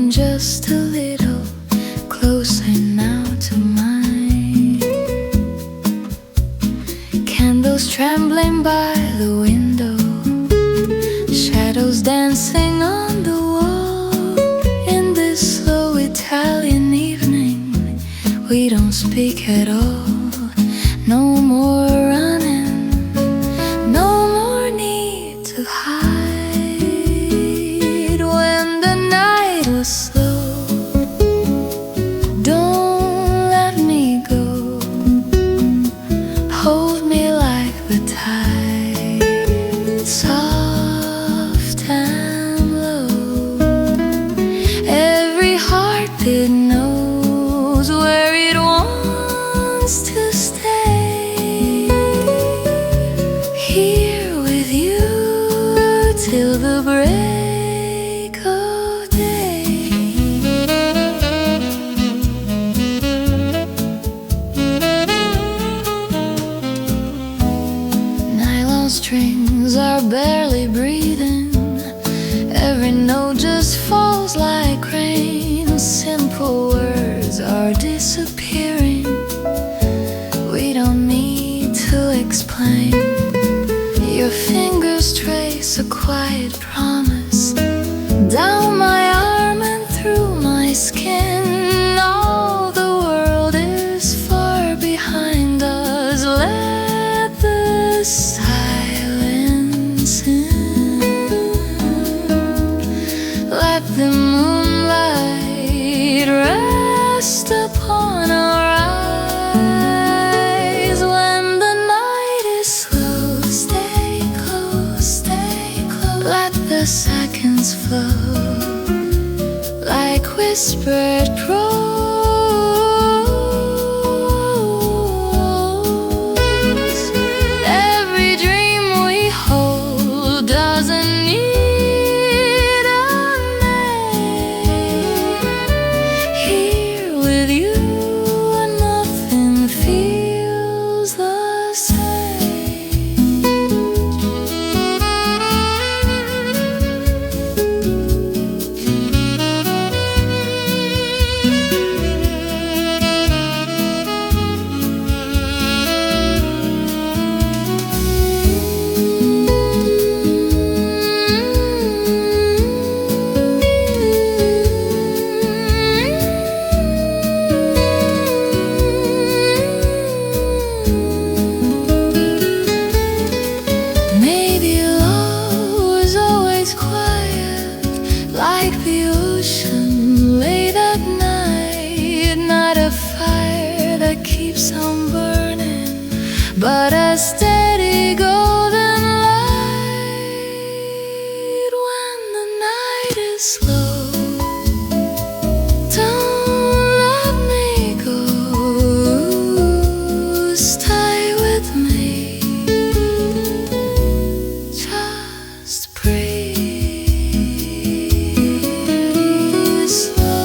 coming just a little closer now to mine. Candles trembling by the window, shadows dancing on the wall. In this slow Italian evening, we don't speak at all. No more running, no more need to hide. When the night was slow, don't let me go. Hold me like the tide, soft and low. Every heartbeat knows where it wants to stay. Here with you till the break of day. Nylon strings are barely breathing. Every note just falls like rain. Simple words are disappearing. We don't need to explain. Your fingers trace a quiet promise down my arm and through my skin. All the world is far behind us. Let the silence in. Let the moonlight rest upon our eyes. When the night is slow, stay close, stay close. Let the seconds flow like whispered prose. Every dream we hold doesn't need a name. Here with you, nothing feels the same. Maybe love was always quiet, like the ocean late at night. Not a fire that keeps on burning, but a steady golden light. When the night is slow, don't let me go. Stay with me. Just breathe slow.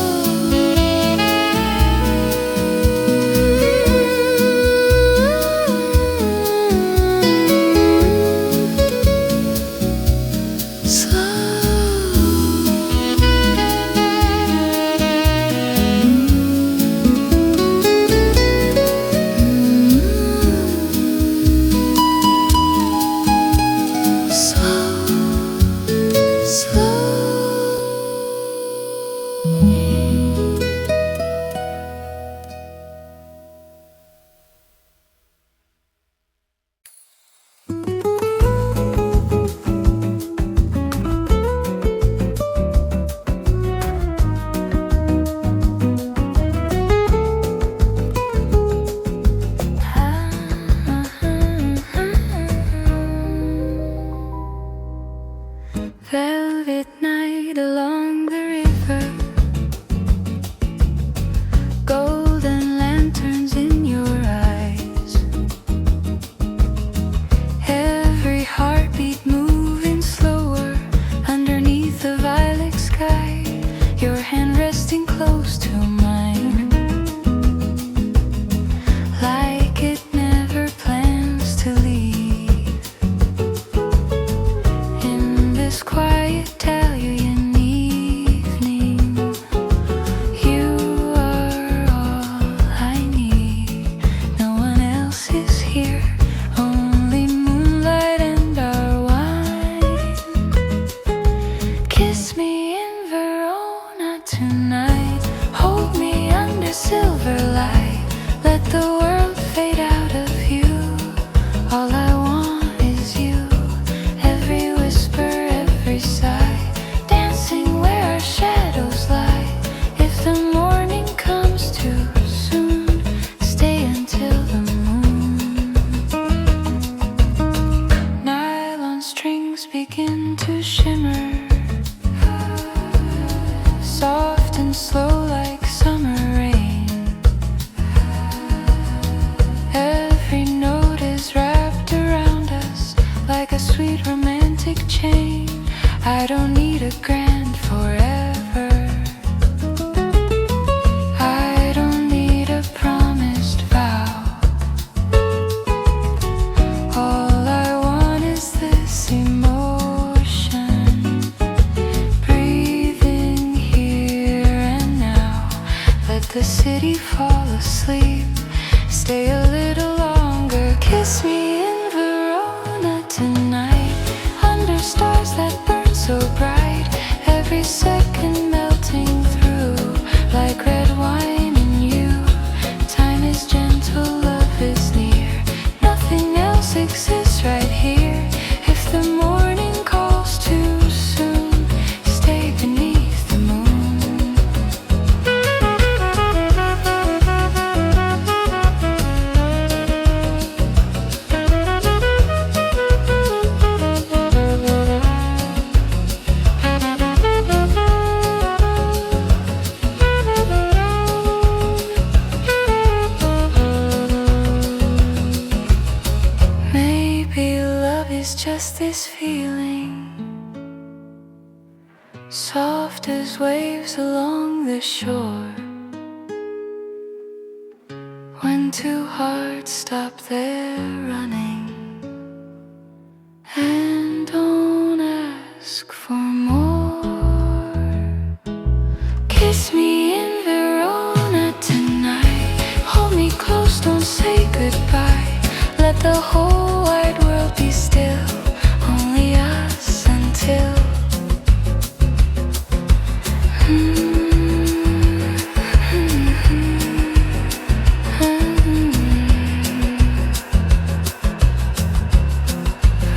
Velvet night along the river, golden lanterns in your eyes. Every heartbeat moving slower underneath the violet sky. Your hand resting close to mine, like it never plans to leave. In this quiet Italian evening, tonight. Hold me under silver light. Let the world fade out of view. All I want is you. Every whisper, every sigh, dancing where our shadows lie. If the morning comes too soon, stay until the moon. Nylon strings begin to shimmer, soft and slow like summer rain. Every note is wrapped around us like a sweet romantic chain. I don't need a grand forever. I don't need a promised vow. All I want is this emotion, breathing here and now. Let the city fall asleep. Stay a little longer. Kiss me in Verona tonight, under stars that burn so bright. Every second melting through like red wine in you. Time is gentle, love is near. Nothing else exists right here. If the morning calls too soon, stay beneath the moon. Maybe love is just this feeling, soft as waves along the shore, when two hearts stop their running and don't ask for more. Kiss me in Verona tonight. Hold me close, don't say goodbye. Let the whole wide world be still, only us until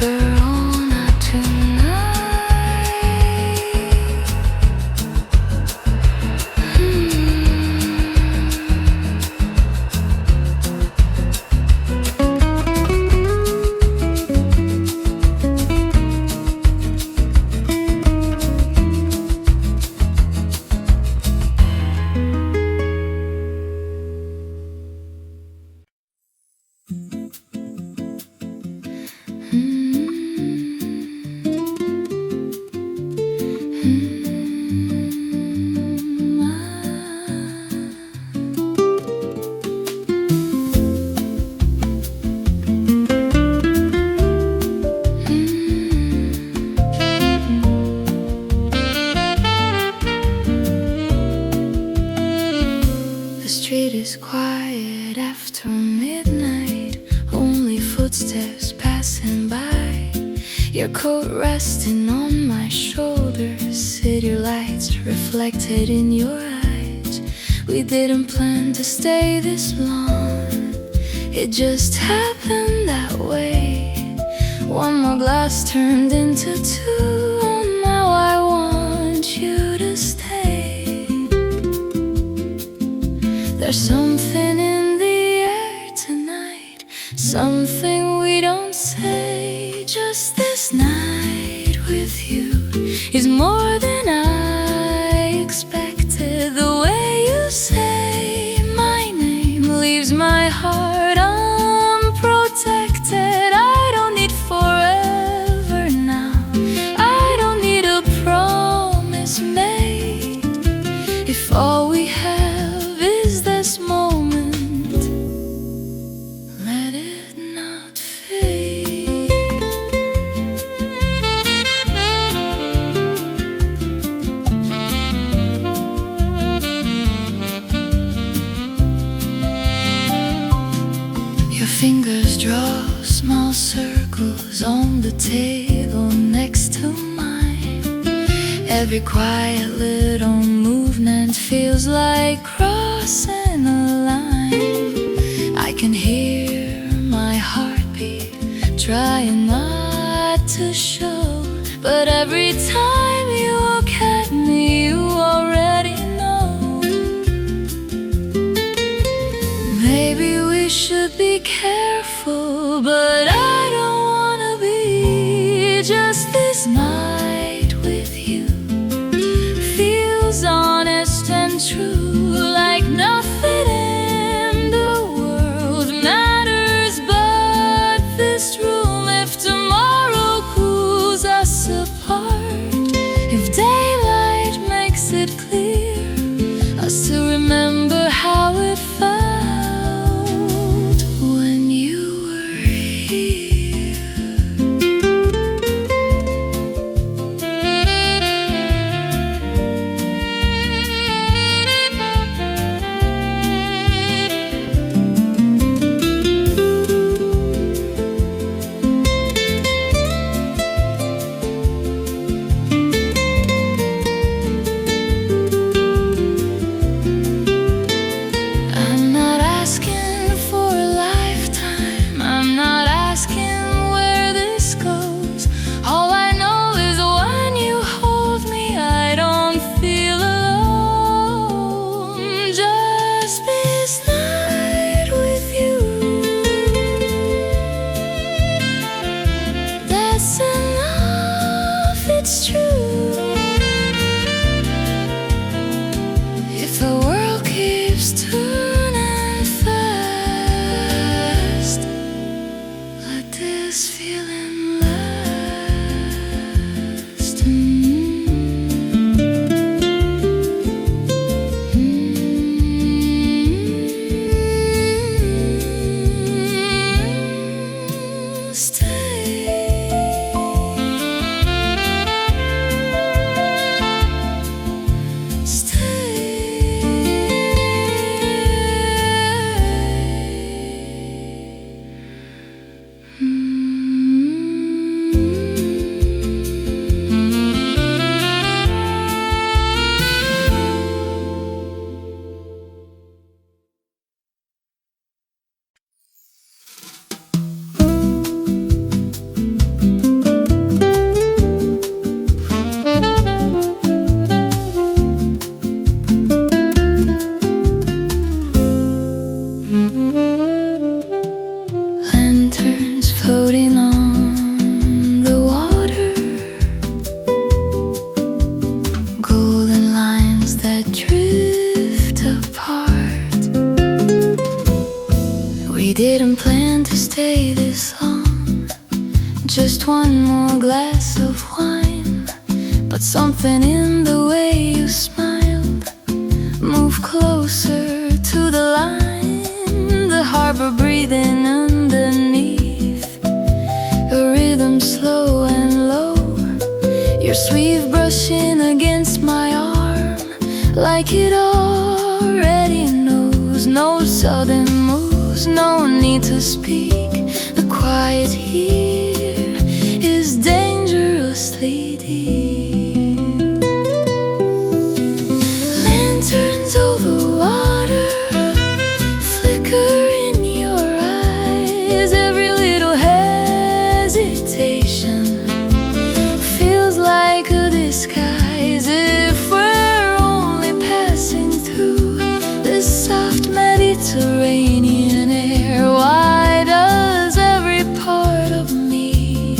Verona tonight. The street is quiet after midnight, only footsteps passing by. Your coat resting on my shoulders, city lights reflected in your eyes. We didn't plan to stay this long, it just happened that way. One more glass turned into two, and now I want you to stay. There's something in the air tonight, something we don't say. Just this night with you is more than I expected. The way you say my name leaves my heart unprotected. I don't need forever now, I don't need a promise made. If all we have is this moment, let it not fade. Your fingers draw small circles on the table next to mine. Every quiet little movement feels like crossing a line. I can hear my heartbeat, trying not to show, but every time you look at me, you already know. Maybe we should be careful, but I don't wanna be. Just this night with you feels honest and true, like nothing in the world matters but this room. If tomorrow cools us apart, if daylight makes it clear, I still remember how it felt when you were here. I'm not asking for a lifetime, I'm not asking where this goes. All I know is when you hold me, I don't feel alone. Just this night with you, that's enough, it's true. If the world keeps turning fast, let this feeling last. Lanterns floating on the water, golden lines that drift apart. We didn't plan to stay this long, just one more glass of wine. But something in the way you smiled moved closer to the line. The harbor breathing underneath, a rhythm slow and low, your sleeve brushing against my arm like it already knows. No sudden moves, no need to speak. The quiet here is dangerously deep. Lanterns over water flicker in your eyes. Every little hesitation feels like a disguise. If we're only passing through this soft Mediterranean air, why does every part of me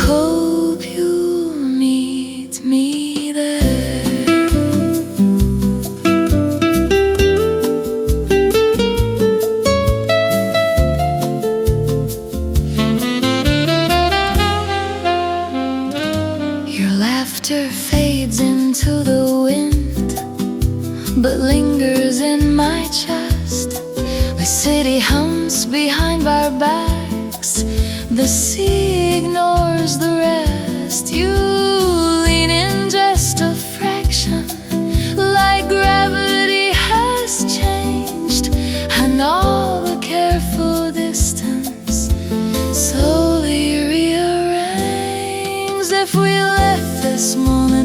hope you'll meet me there? Your laughter fades into the wind, but lingers in my chest. The city hums behind our backs, the sea ignores the rest. You lean in just a fraction, like gravity has changed, and all the careful distance slowly rearranges. If we let this moment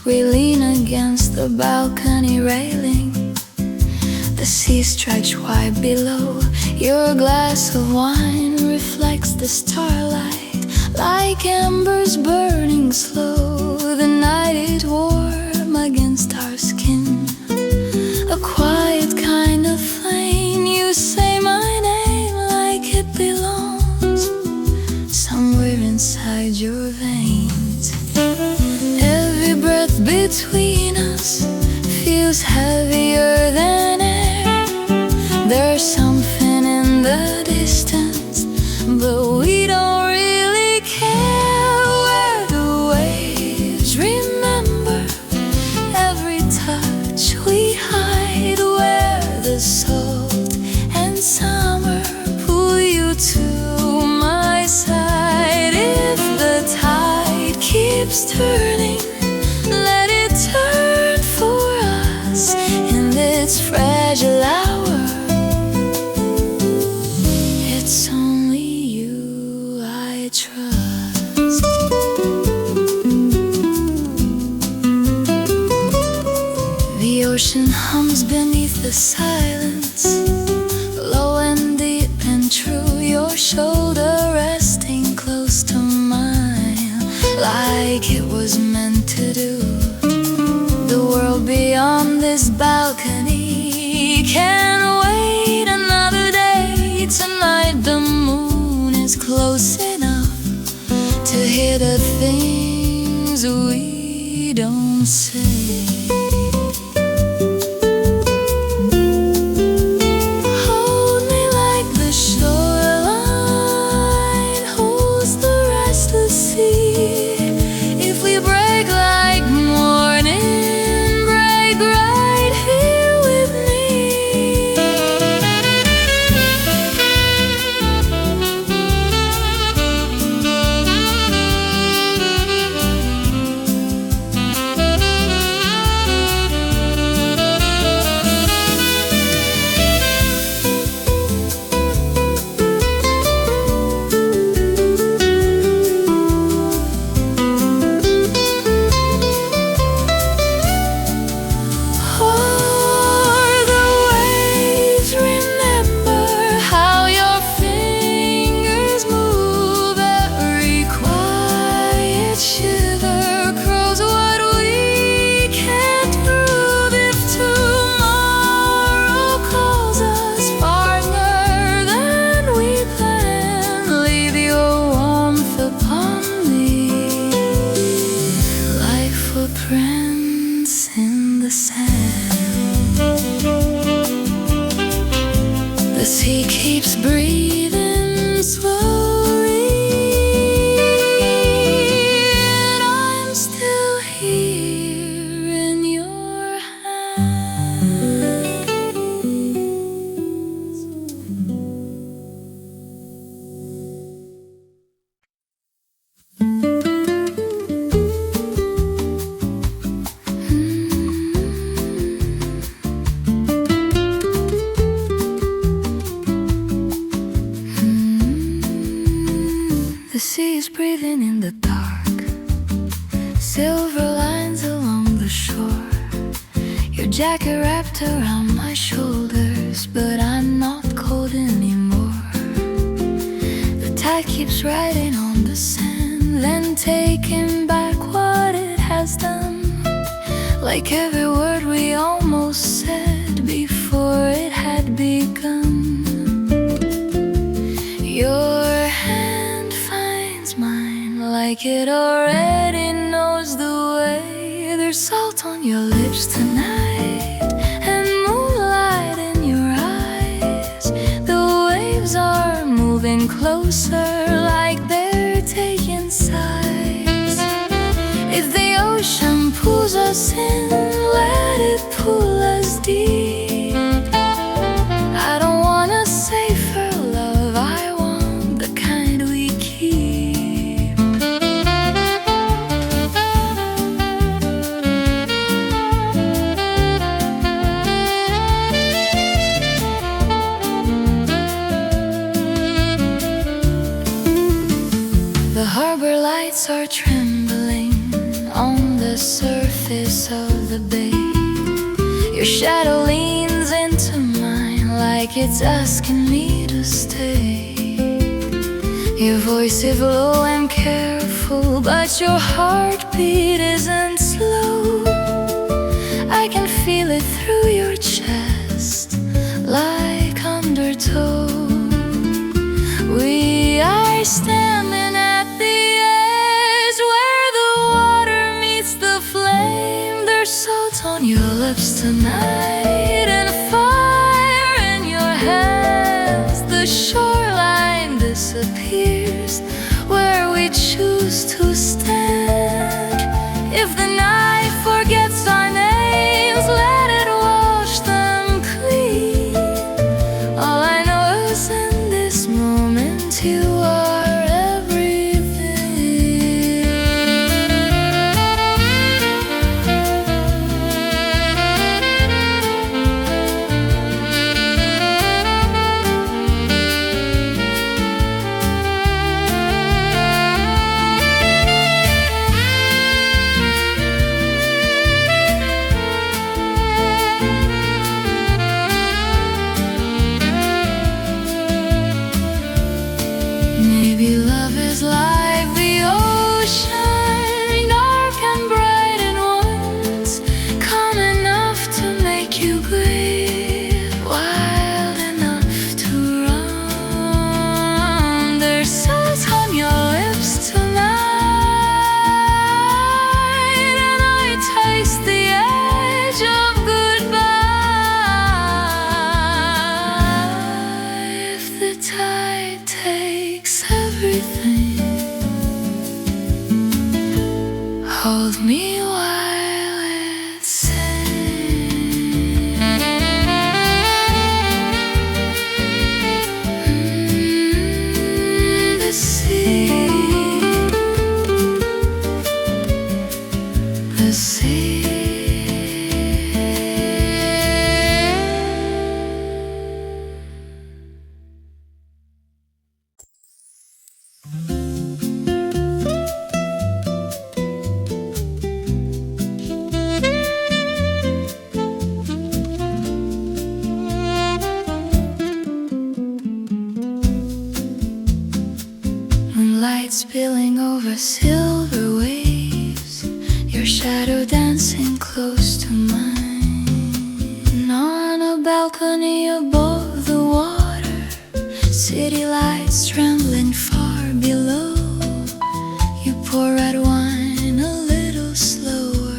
We lean against the balcony railing. The sea stretched wide below. Your glass of wine reflects the starlight like embers burning slow. The night is warm against our skin, a quiet kind of flame. You say my name like it belongs somewhere inside your veins. Every breath between us feels heavier than air. There's something in the distance, but we don't really care. Where the waves remember every touch we hide, where the salt and summer pull you to my side. If the tide keeps turning, let it turn for us in this fragile hour. It's only you I trust. The ocean hums beneath the silence, low and deep and true. Your shoulder resting close to mine, like it was meant to do. The world beyond this balcony can't wait another day. Tonight the moon is close enough to hear the things we don't say. Hold me like the shoreline holds the restless sea. If we break like morning, break right here with me. Footprints in the sand. The sea keeps breathing slowly, and I'm still here in your hands. The sea is breathing in the dark, silver lines along the shore. Your jacket wrapped around my shoulders, but I'm not cold anymore. The tide keeps riding on the sand, then taking back what it has done. Like every word we almost said before it had begun. Your hand finds mine like it already knows the way. There's salt on your lips tonight and moonlight in your eyes. The waves are moving closer like they're taking sides. If the ocean pulls us in, let it pull us deep. I don't want a safer love, I want the kind we keep. The harbor lights are trembling on the surface. surface of the bay. Your shadow leans into mine like it's asking me to stay. Your voice is low and careful, but your heartbeat isn't slow. I can feel it through your chest, like undertow. We are standing at the edge where the water meets the flame. There's salt on your lips tonight and fire in your hands. The shoreline disappears where we choose to stand. If the night forgets our names, let it wash them clean. All I know is in this moment you are maybe love is like the ocean, dark and bright at once, calm enough to make you grieve, wild enough to run. There's salt on your lips tonight, and I taste the edge of goodbye. If the tide takes everything, hold me while it sings. The sea, the sea. Moonlight spilling over silver waves, your shadow dancing close to mine. On a balcony above the water, city lights trembling far below. You pour red wine a little slower,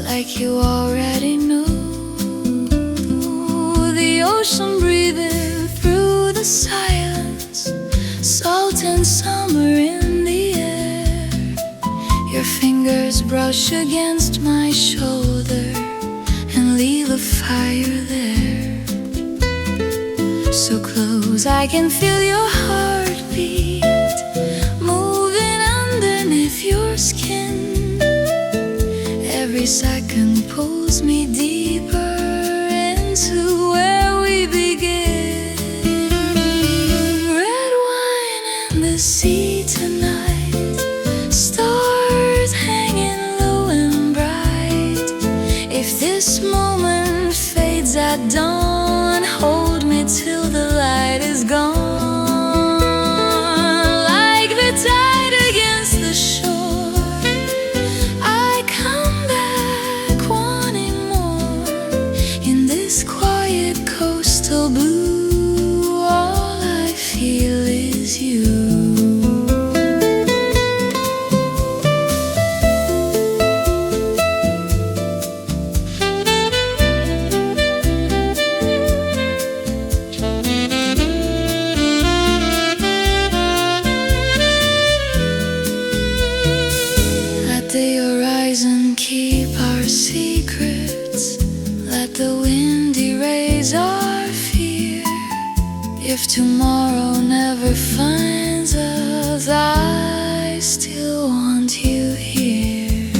like you already know. The ocean breathing through the silence, salt and summer in the air. Your fingers brush against my shoulder and leave a fire there. So close I can feel your heartbeat moving underneath your skin. Every second pulls me deeper into where we begin. Red wine in the sea tonight, stars hanging low and bright. If this moment fades at dawn, hold me till the light is gone. Like the tide against the shore, I come back wanting more. In this quiet coastal blue, all I feel is you. Let the horizon keep our secrets, let the wind erase our fear. If tomorrow never finds us, I still want you here.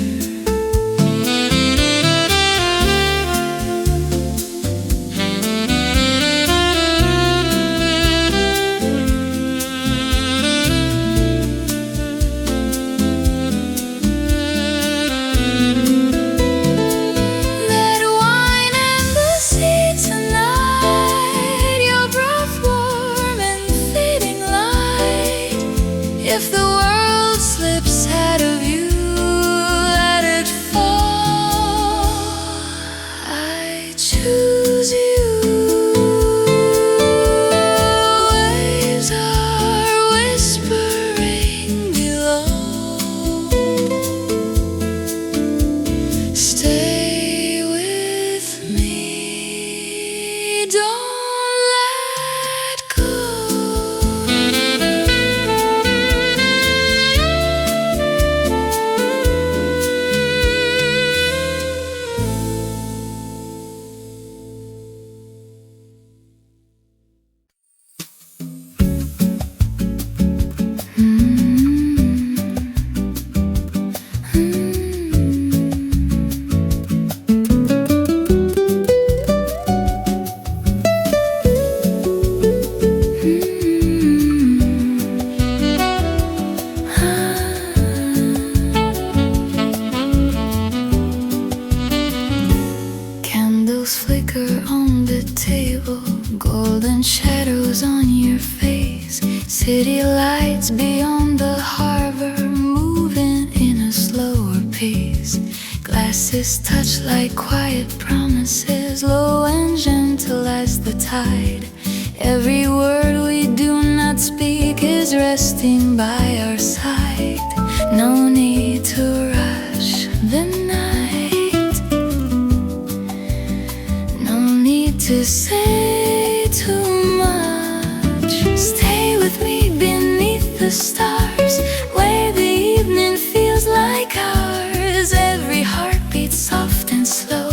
City lights beyond the harbor, moving in a slower pace. Glasses touch like quiet promises, low and gentle as the tide. Every word we do not speak is resting by our side. No need to rush the night, no need to say too much. Stay with me beneath the stars, where the evening feels like ours. Every heartbeat soft and slow,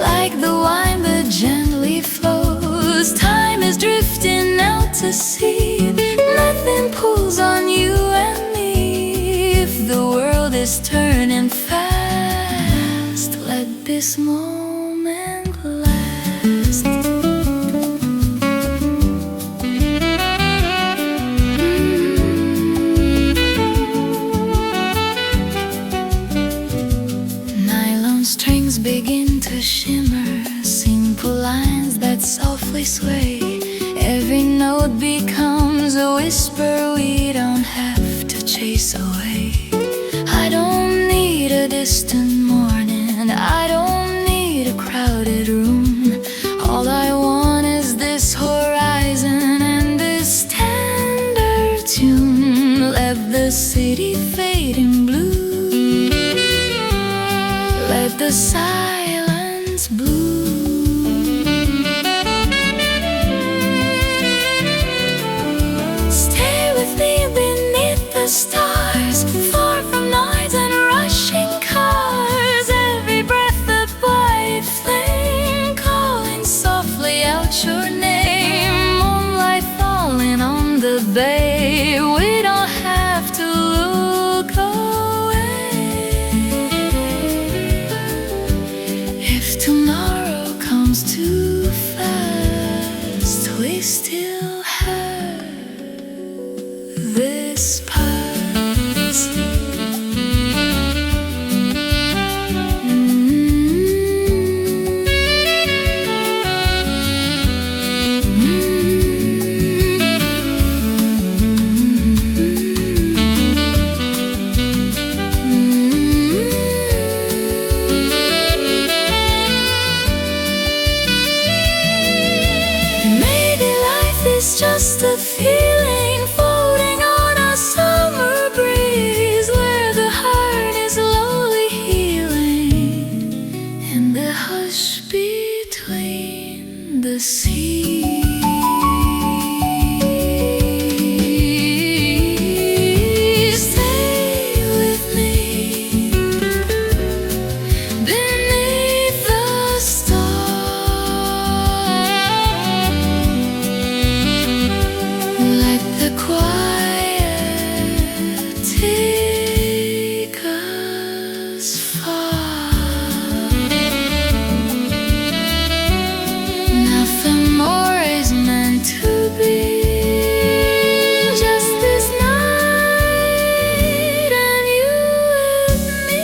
like the wine that gently flows. Time is drifting out to sea, nothing pulls on you and me. If the world is turning fast, let this moment last. Nylon strings begin to shimmer, simple lines that softly sway. Every note becomes a whisper we don't have to chase away. I don't need a distant morning, I don't need a crowded room. All I want is this horizon and this tender tune. Let the city fade in blue, let the silence bloom. The stars, far from noise and rushing cars. Every breath a white flame, calling softly out your name. Moonlight falling on the bay, we don't have to look away. If tomorrow comes too fast, we still have this past. It's just a feeling floating on a summer breeze, where the heart is slowly healing in the hush between the seas. Stay with me beneath the stars. The quiet take us far. Nothing more is meant to be, just this night and you with me.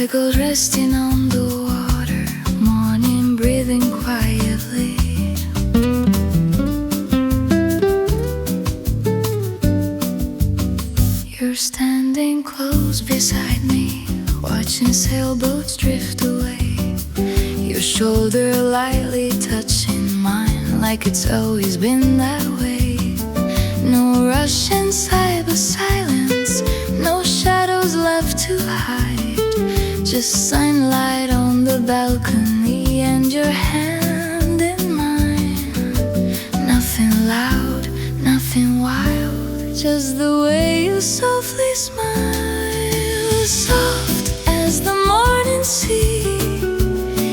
Gold resting on the water, morning breathing quietly. You're standing close beside me, watching sailboats drift away. Your shoulder lightly touching mine, like it's always been that way. No rush inside but silence, no shadows left to hide. Just sunlight on the balcony and your hand in mine. Nothing loud, nothing wild, just the way you softly smile. Soft as the morning sea.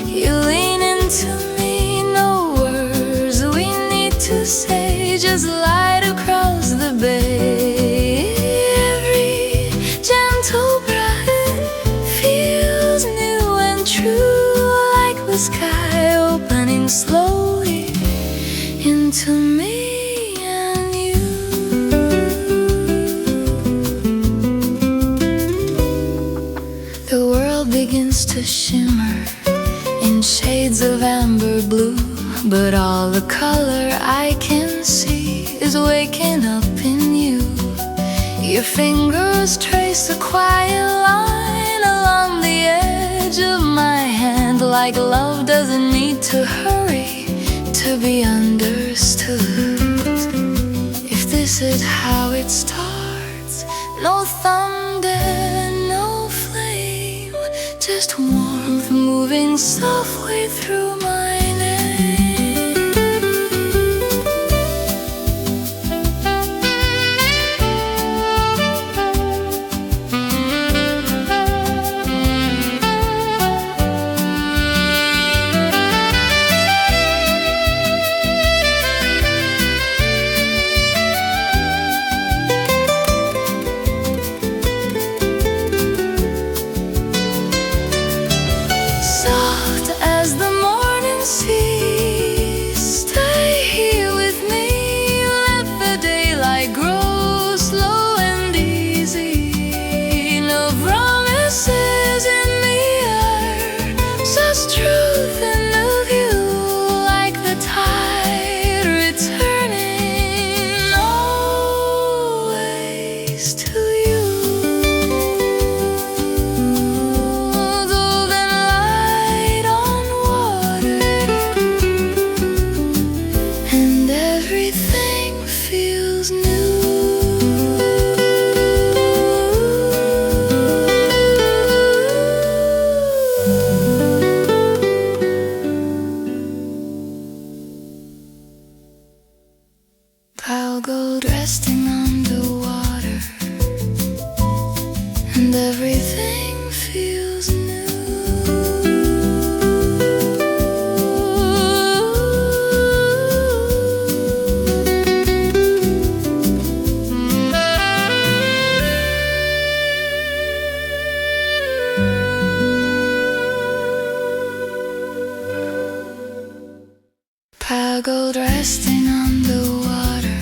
You lean into me, no words we need to say, just light across the bay. Every gentle breath feels new and true, like the sky opening slowly into me and you. The world begins to shimmer in shades of amber blue, but all the color I can see is waking up in you. Your fingers trace a quiet line along the edge of my hand, like love doesn't need to hurry to be understood. If this is how it starts, no thunder, no flame, just warmth moving softly through my name. Soft as the morning sea, stay here with me. Let the daylight grow slow and easy. No promises in the air, just truth in the view, like the tide returning always to you. Golden light on water, and everything feels new. Pale gold resting on the water, and everything feels new. Pale gold resting on the water,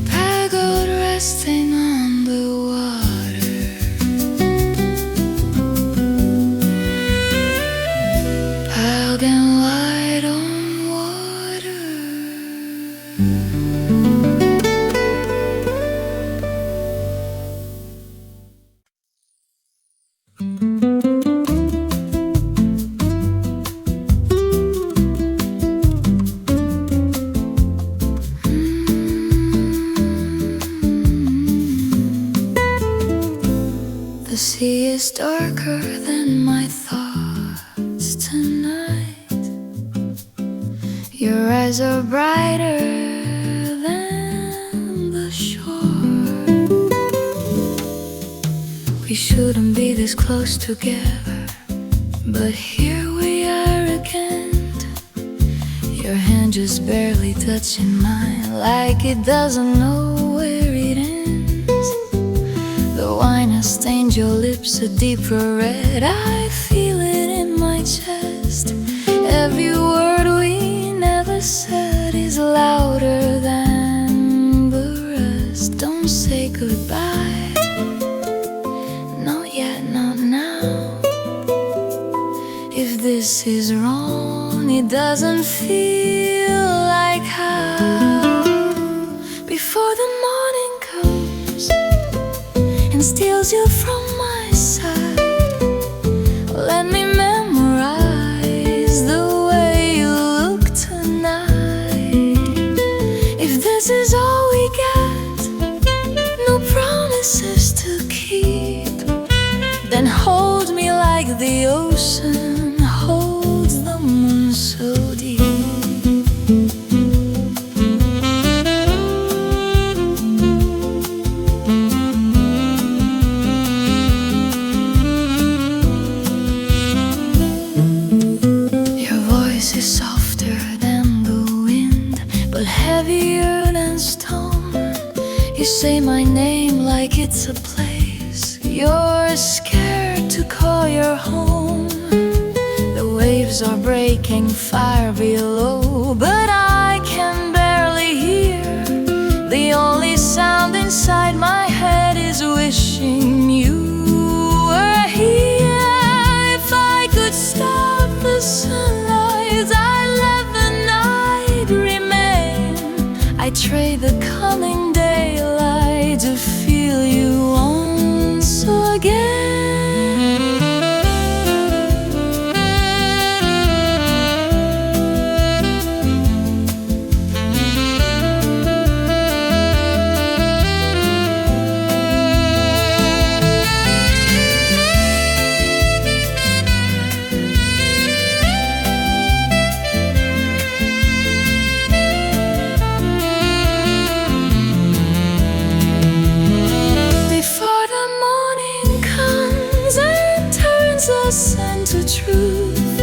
pale gold resting on the water. Pale and light on water. The sea is darker than my thoughts tonight. Your eyes are brighter than the shore. We shouldn't be this close together, but here we are again. Your hand just barely touching mine, like it doesn't know where it ends. The wine has stained your lips a deeper red. I feel it in my chest. Every word we never said is louder than the rest. Don't say goodbye, not yet, not now. If this is wrong, it doesn't feel like how. Before the morning comes and steals you from my side, let me memorize the way you look tonight. If this is all we get, no promises to keep, then hold me like the ocean holds the moon so deep. but heavier than stone. You say my name like it's a place you're scared to call your home. The waves are breaking fire below, but I can barely hear. The only sound inside my head is wishing you were here. If I could stop the sunrise, I'd let the night remain. I trade the coming daylight to feel you once again. Us into truth.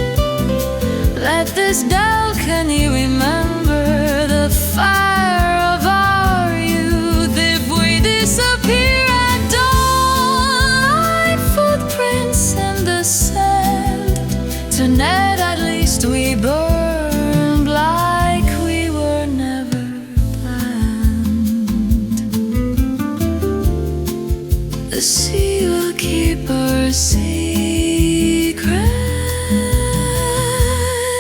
Let this balcony remember the fire of our youth. If we disappear at dawn, like footprints in the sand, tonight at least we burned like we were never planned. The sea will keep our secret,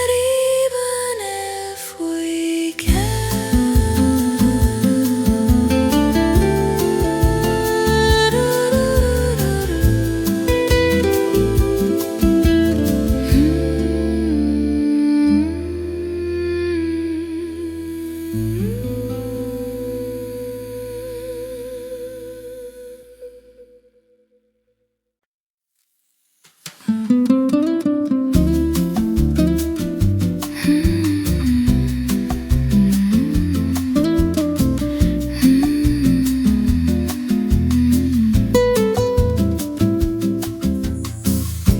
even if we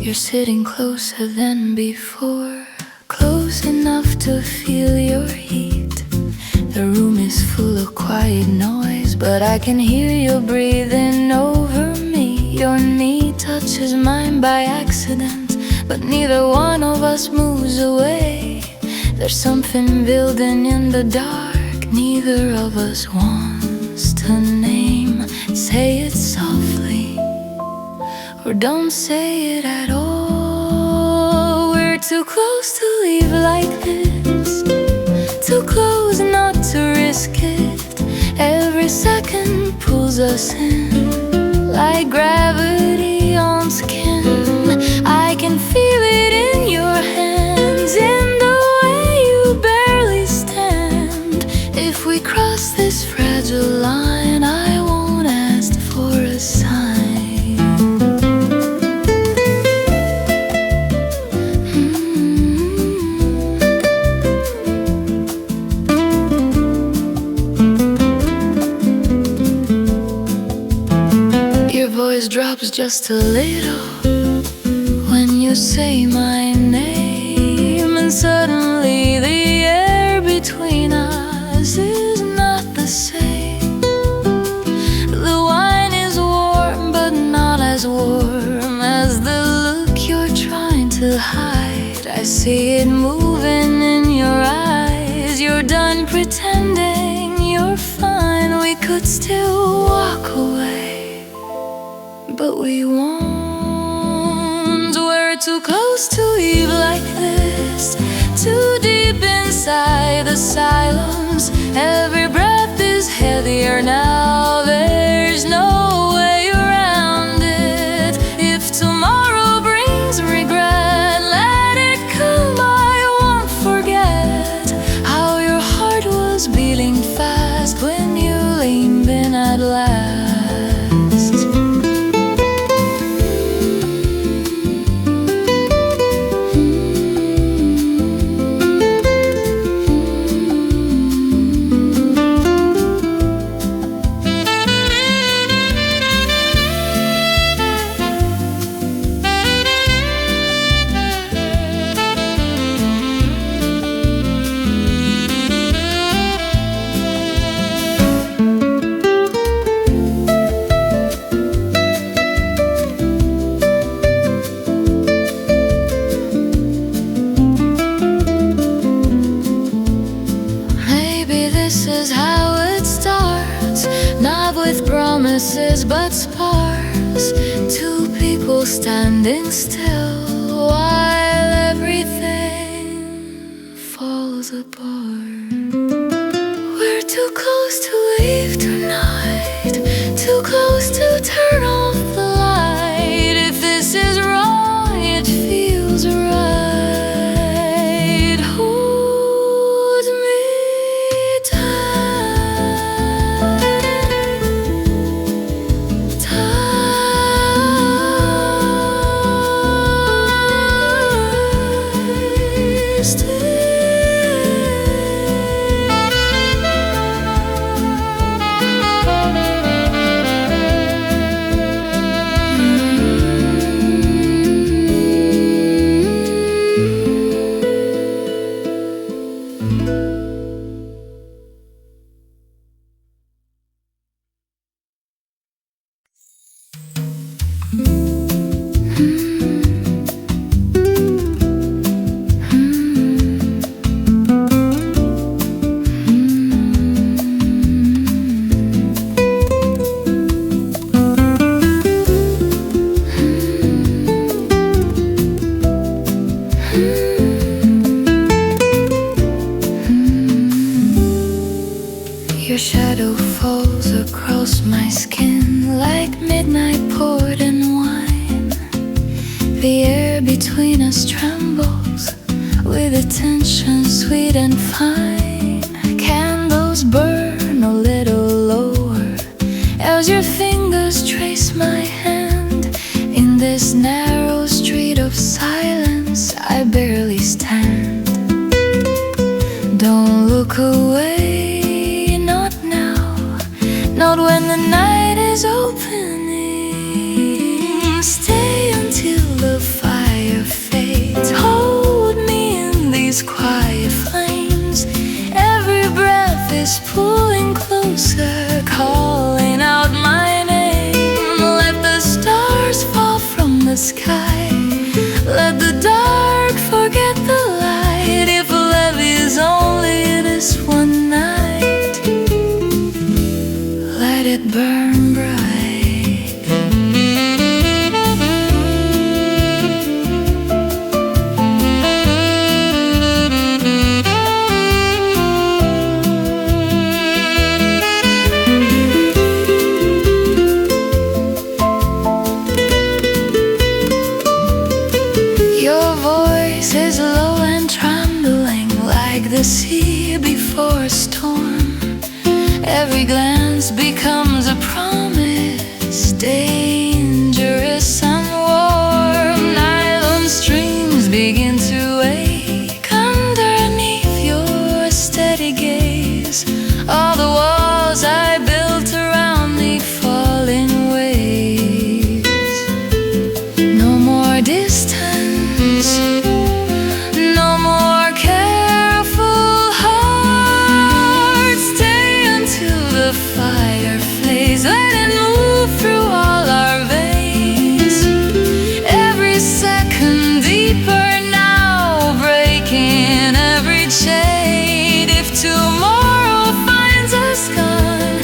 You're sitting closer than before, close enough to feel your heat. The room is full of quiet noise, but I can hear you breathing over me. Your knee touches mine by accident, but neither one of us moves away. There's something building in the dark, neither of us wants to name. Say it softly, or don't say it at all. We're too close to leave like this, too close not to risk it. Every second pulls us in, like gravity on skin. I can feel it in your hands, in the way you barely stand. If we cross this fragile line, I won't ask for a sign. Your voice drops just a little when you say my name, and suddenly the air between us is not the same. The wine is warm, but not as warm as the look you're trying to hide. I see it moving in your eyes. You're done pretending you're fine. We could still walk away, but we won't. We're too close to leave like this, too deep inside the silence. Every breath is heavier now. There's no way around it. If tomorrow brings regret, let it come. I won't forget how your heart was beating fast when you leaned in at last. this is how it starts, not with promises but sparks. Two people standing still while everything falls apart. We're too close to leave tonight, too close to turn off the light. If this is wrong, it feels right. Hold me tight, tight, still. Your shadow falls across my skin like midnight poured in wine. The air between us trembles with a tension sweet and fine. Candles burn a little lower as your fingers trace my hand. In this narrow street of silence, I barely stand. Don't look away, not when the night is opening. Stay until the fire fades. Hold me in these quiet flames. Every breath is pulling closer, calling out my name. Let the stars fall from the sky. Let the dark forget the light. If love is only this one night, let it burn bright. Your voice is low and trembling like the sea before a storm. Every glance becomes a promise, dangerous and warm. Nylon strings begin to ache underneath your steady gaze. All the walls I built around me fall in waves. No more distance, no more careful hearts. Stay until the fire flares. Let it move through all our veins. Every second deeper now, breaking every chain. If tomorrow finds us gone,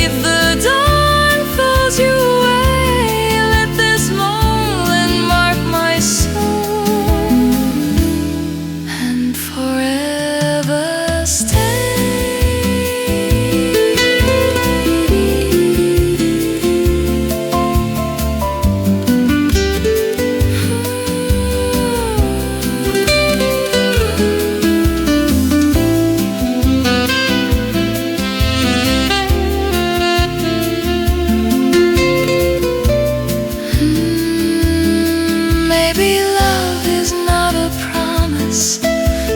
if the dawn falls you away, let this moment mark my soul and forever stay. Maybe love is not a promise.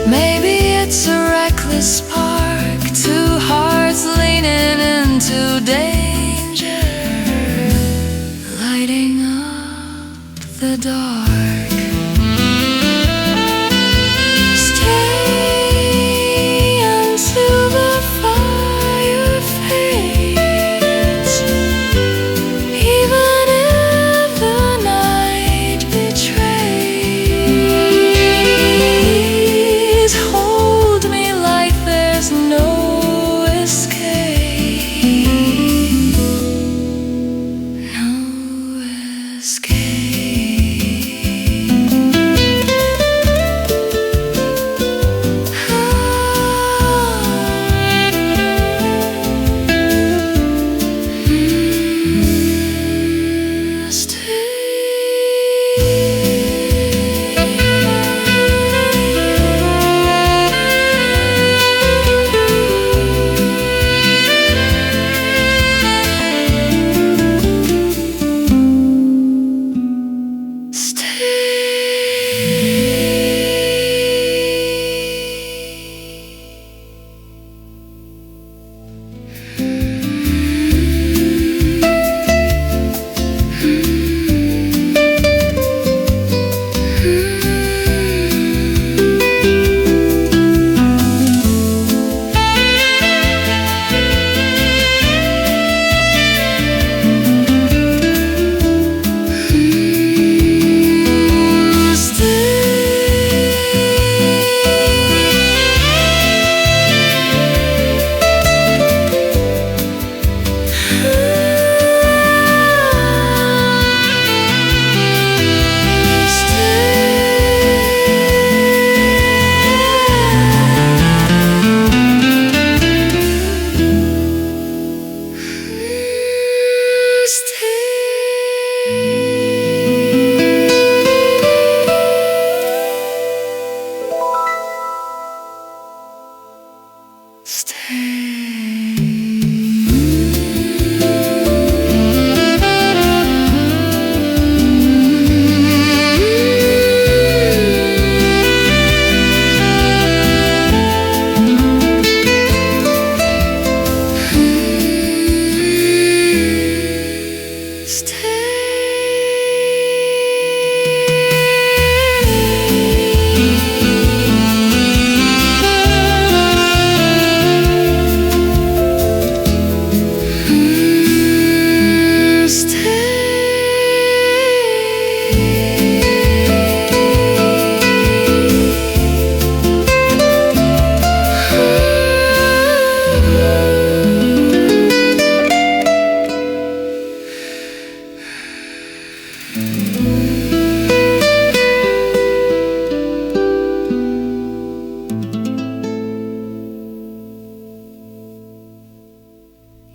Maybe it's a reckless spark. Two hearts leaning into danger, lighting up the dark. Stay until the fire fades. Even if the night betrays, hold me like there's no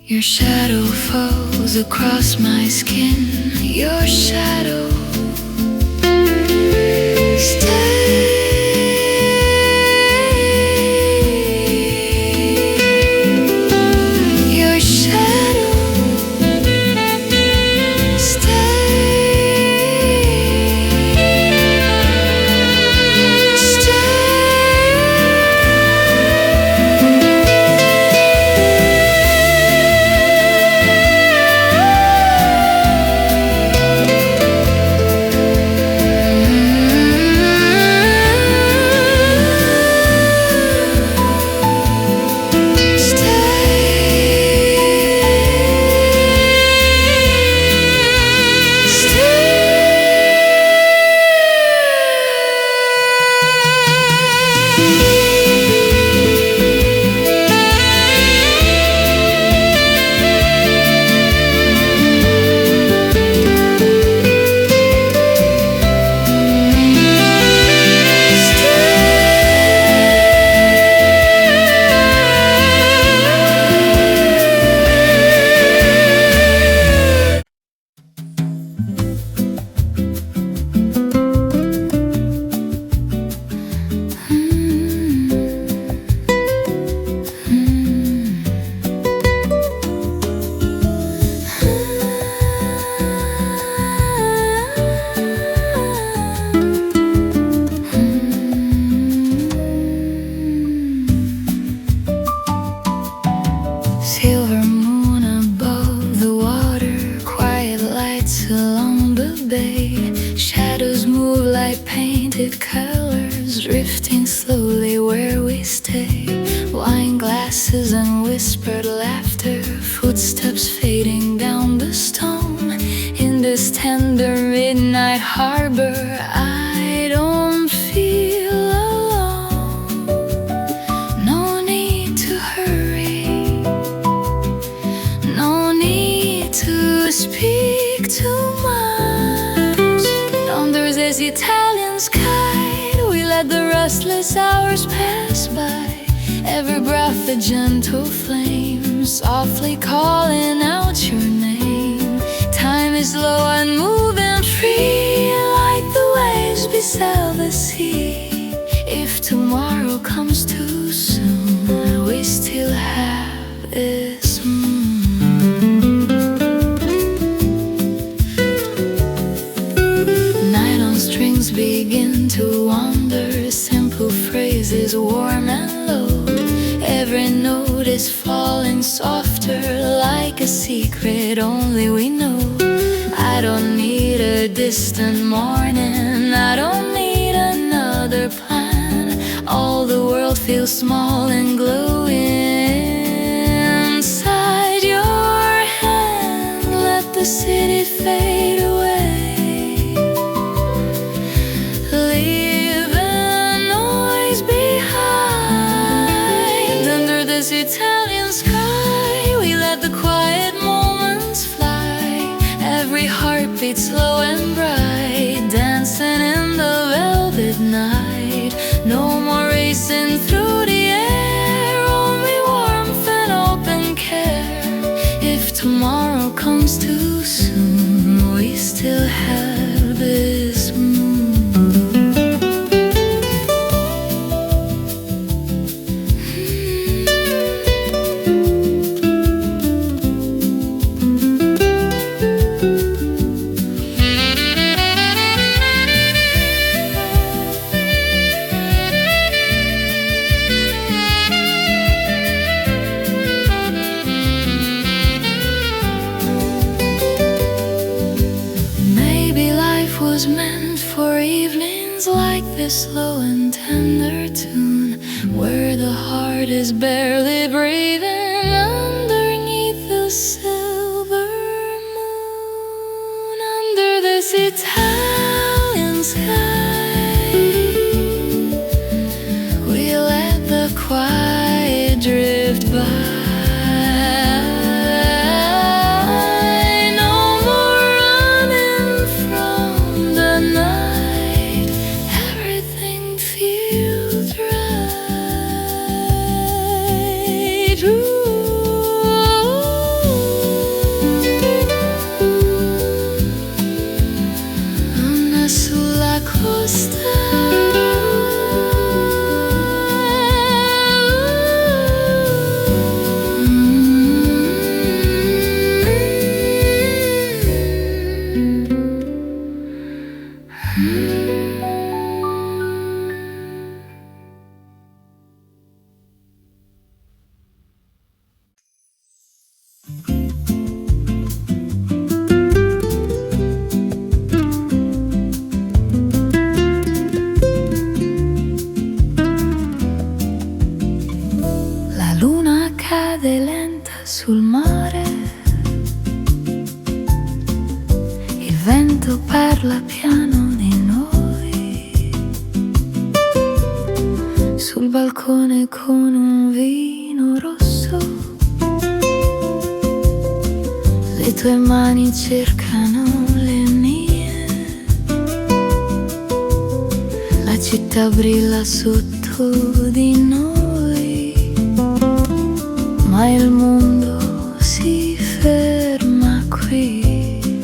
Your shadow falls across my skin. Your shadow stay. Your shadow silver moon above the water, quiet lights along the bay. Shadows move like painted colors, drifting slowly where we stay. Wine glasses and whispered laughter, footsteps fading down the stone. In this tender midnight harbor, I don't feel alone. No need to hurry, no need to speak too much. Under this Italian sky, we let the restless hours pass by. Every breath a gentle flame, softly calling out your name. Time is slow and moving free, like the waves beside the sea. If tomorrow comes too soon, we still have this moon. Nylon strings begin to wander, simple phrases warm and low. Every note is falling softer, like a secret only we know. I don't need a distant morning, I don't need another plan. All the world feels small and glowing inside your hand. Let the city fade away, leave the noise behind. Under this Italian sky, we let the quiet moments fly. Every heartbeat slow and bright, dancing in the velvet night. No more racing through the air, only warmth and open care. If tomorrow comes too soon, we still have this moon. was meant for evenings like this, slow and tender tune, where the heart is barely breathing underneath the silver moon. Under this Italian sky, we let the quiet drift by. Sulla costa cade lenta sul mare, il vento parla piano di noi, sul balcone con un vino rosso, le tue mani cercano le mie, la città brilla sotto di noi. Ma il mondo si ferma qui,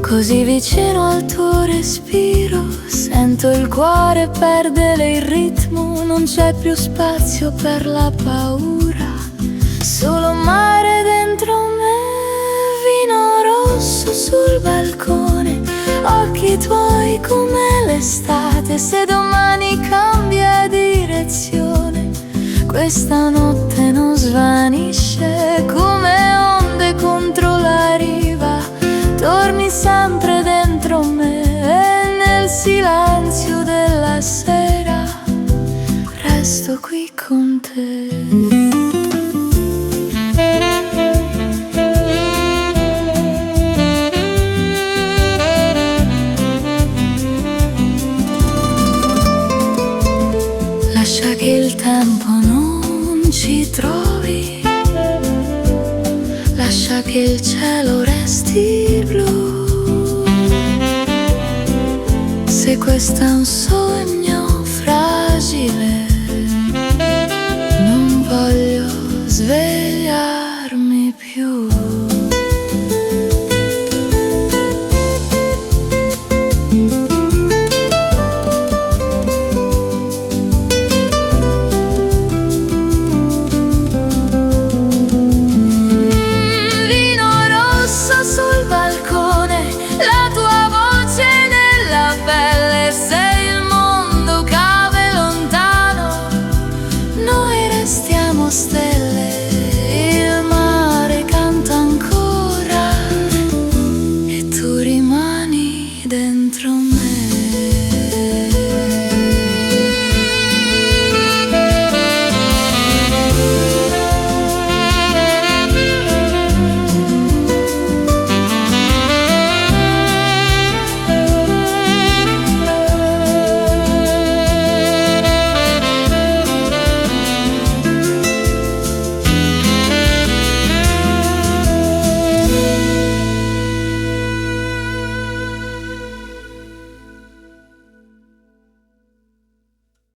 così vicino al tuo respiro, sento il cuore perdere il ritmo, non c'è più spazio per la paura, solo mare dentro me, vino rosso sul balcone, occhi tuoi come l'estate, se domani cambia direzione. Questa notte non svanisce come onde contro la riva, torni sempre dentro me e nel silenzio della sera resto qui con te. Lascia che il tempo non ci trovi, lascia che il cielo resti blu. Se questo è un sogno fragile, non voglio svegliarmi più. Stay